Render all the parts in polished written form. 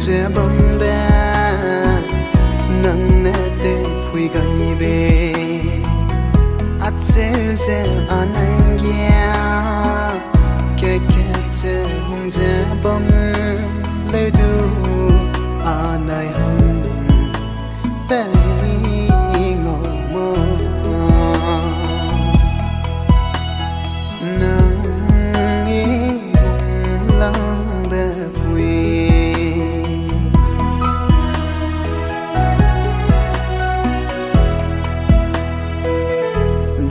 𝗹𝘆𝗿𝗶 nang ne te phui gai be 𝗹𝘄𝗄𝗺 anai gya 𝗃𝗄𝗺𝗃 anai hang be ngô mơ nang y hùng langbe bùi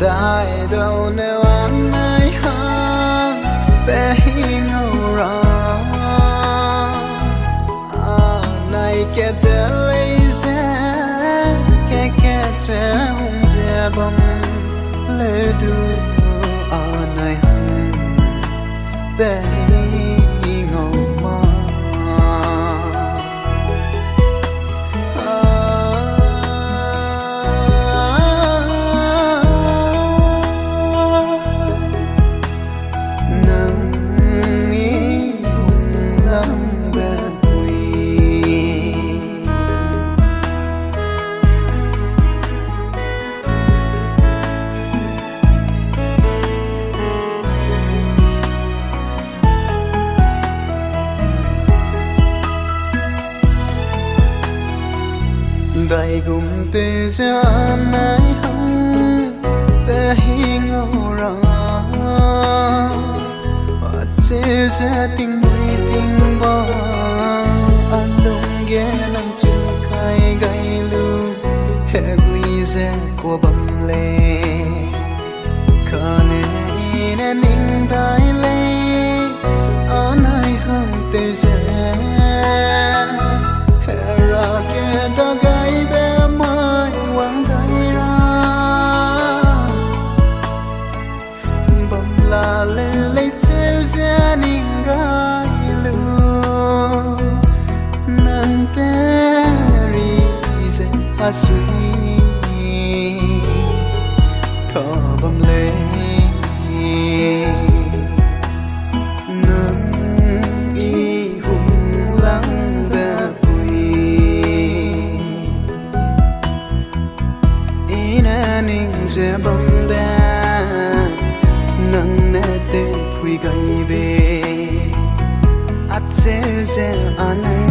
đại đâu nếu anh ai hang be ngô ra này cái tên lấy ra cái 𝗃𝗄𝗺𝗃𝗃 anai hang be ngô mơ đại gum te ja anai hang be ngô ra 𝗹𝗄𝗺𝗃𝗃 ting mui ting ba an lung ge nang chu khai gai lu 𝗹𝗵𝗴𝗃𝗃 khane ne ning dai le anai hang te ja ra ke da gai be mai wang gai ra bam la le le Suaneing gai lu nang 𝗹𝘆𝗿𝗶𝗃 nang y hùng langbe ning 𝗹𝘆𝗿𝗿 nang ne te phui gai be 𝗹𝘄𝗄𝗺𝗃 anai